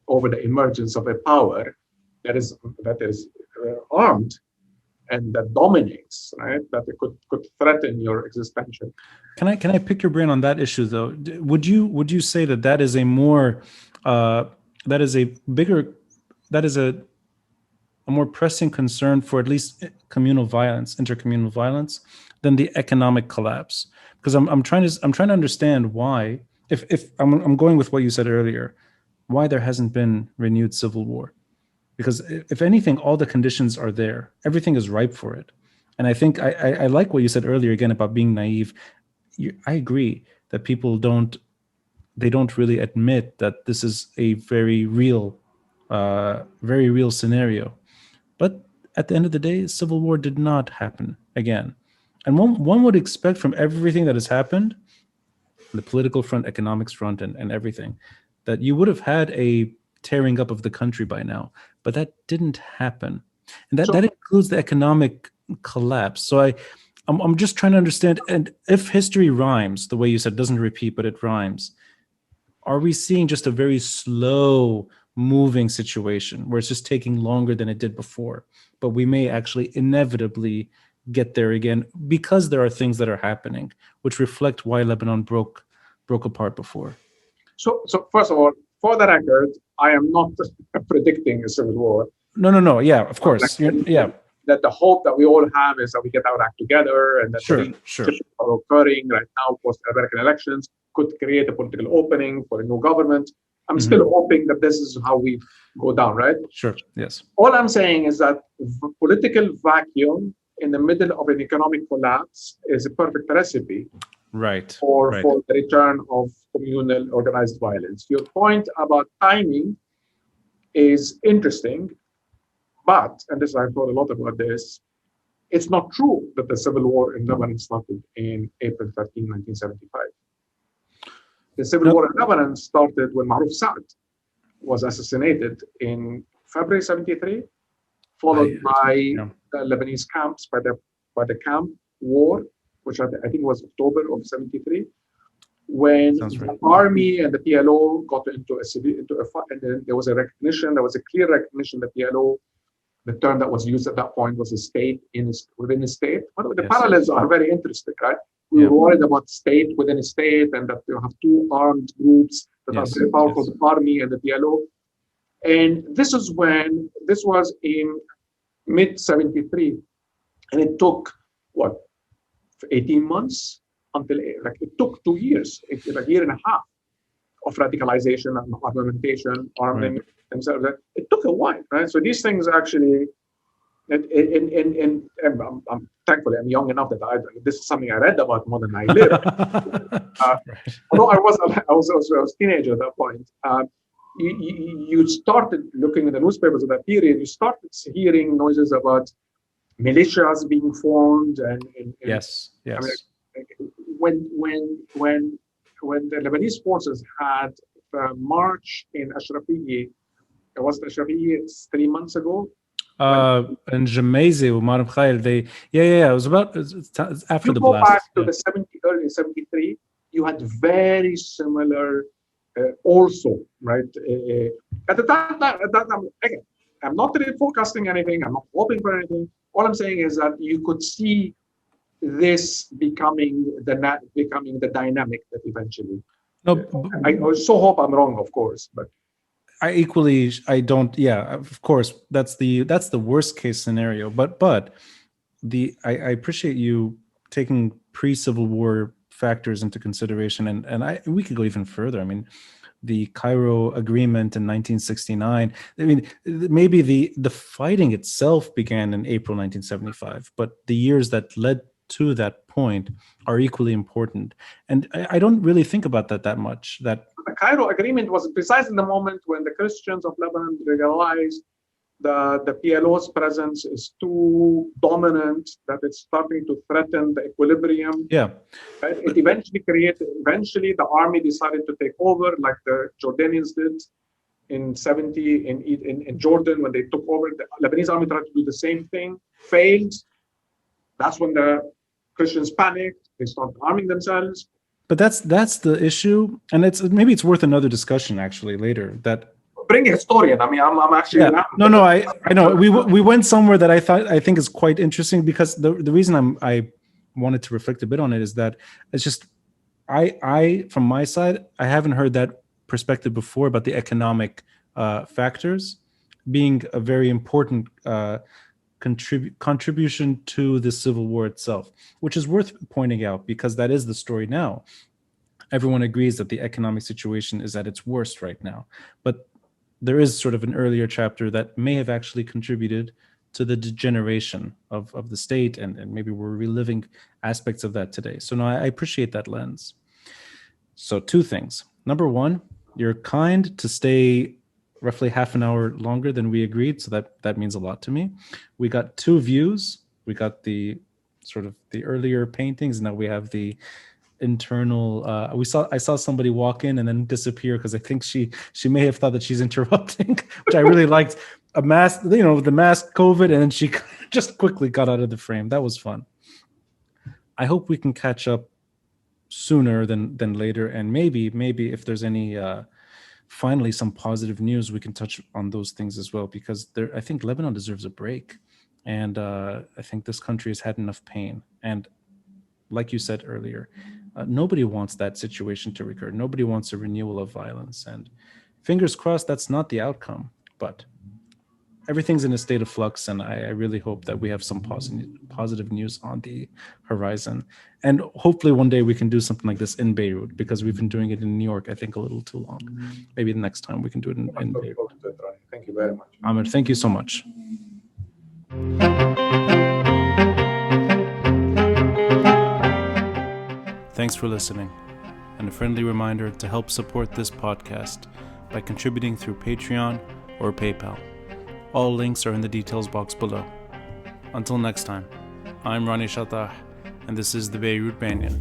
over the emergence of a power that is armed and that dominates, right? That it could threaten your existential. Can I pick your brain on that issue though? Would you say that is a more that is a more pressing concern for at least communal violence, intercommunal violence, than the economic collapse? Because I'm trying to understand why, if I'm going with what you said earlier, why there hasn't been renewed civil war. Because if anything, all the conditions are there. Everything is ripe for it. And I think I like what you said earlier again about being naive. I agree that people don't really admit that this is a very real scenario. But at the end of the day, civil war did not happen again. And one would expect from everything that has happened, the political front, economics front, and everything, that you would have had a tearing up of the country by now. But that didn't happen. And that includes the economic collapse. So I'm just trying to understand, and if history rhymes, the way you said, doesn't repeat, but it rhymes, are we seeing just a very slow moving situation where it's just taking longer than it did before, but we may actually inevitably get there again because there are things that are happening which reflect why Lebanon broke apart before? So first of all, for the record, I am not predicting a civil war. No. Yeah, of course. That the hope that we all have is that we get our act together and that sure. are occurring right now post-American elections could create a political opening for a new government. I'm still hoping that this is how we go down, right? Sure, yes. All I'm saying is that political vacuum in the middle of an economic collapse is a perfect recipe for the return of communal organized violence. Your point about timing is interesting, but, and this I've thought a lot about this, it's not true that the civil war in Lebanon started in April 13, 1975. The civil war in Lebanon started when Maruf Saad was assassinated in February 73, followed by the Lebanese camps, by the camp war, which I think was October of 73, when the army and the PLO got into a fight, and then there was a clear recognition that PLO, the term that was used at that point was a state within a state. But the parallels are very interesting, right? We were worried about state within a state and that you have two armed groups that are very powerful, the army and the PLO. And this was in mid-73. And it took, 18 months until, it took 2 years, a year and a half of radicalization and armamentation, arming themselves. It took a while, right? So these things actually, I'm thankfully I'm young enough that this is something I read about more than I lived. Although I was a teenager at that point. You started looking at the newspapers of that period. You started hearing noises about militias being formed, and yes. I mean, when the Lebanese forces had march in Ashrafiyeh. Was it Ashrafiyeh 3 months ago? And Jamaise with Madam Khair, it was it's after the go blast. Back to the early 73, you had very similar also, right? At the time, again, I'm not really forecasting anything. I'm not hoping for anything. All I'm saying is that you could see this becoming the dynamic that eventually. No, I so hope I'm wrong, of course, but I don't. Yeah, of course, that's the worst case scenario. But I appreciate you taking pre-Civil War factors into consideration, and we could go even further. I mean, the Cairo Agreement in 1969. I mean, maybe the fighting itself began in April 1975, but the years that led to that point are equally important. And I don't really think about that much. That the Cairo Agreement was precisely the moment when the Christians of Lebanon realized the PLO's presence is too dominant, that it's starting to threaten the equilibrium. Yeah. It eventually the army decided to take over, like the Jordanians did in 70 in Jordan when they took over. The Lebanese army tried to do the same thing, failed. That's when the Christians panicked. They started arming themselves. But that's the issue, and maybe it's worth another discussion actually later. That bring a historian. I mean, I'm actually no. I know we went somewhere that I think is quite interesting, because the reason I wanted to reflect a bit on it is that it's just I from my side, I haven't heard that perspective before about the economic factors being a very important contribution to the Civil War itself, which is worth pointing out because that is the story now. Everyone agrees that the economic situation is at its worst right now, but there is sort of an earlier chapter that may have actually contributed to the degeneration of the state, and maybe we're reliving aspects of that today. So no, I appreciate that lens. So 2 things. Number 1, you're kind to stay roughly half an hour longer than we agreed, so that means a lot to me. We got 2 views. We got the sort of the earlier paintings, and now we have the internal. I saw somebody walk in and then disappear because I think she may have thought that she's interrupting, which I really liked. A mask, the mask COVID, and then she just quickly got out of the frame. That was fun. I hope we can catch up sooner than later, and maybe if there's any finally some positive news, we can touch on those things as well, because I think Lebanon deserves a break, and I think this country has had enough pain. And like you said earlier, nobody wants that situation to recur. Nobody wants a renewal of violence, and fingers crossed that's not the outcome. But everything's in a state of flux, and I really hope that we have some positive news on the horizon. And hopefully one day we can do something like this in Beirut, because we've been doing it in New York, I think, a little too long. Maybe the next time we can do it in Beirut. Thank you very much. Amer, thank you so much. Thanks for listening, and a friendly reminder to help support this podcast by contributing through Patreon or PayPal. All links are in the details box below. Until next time, I'm Rani Shatah, and this is the Beirut Banyan.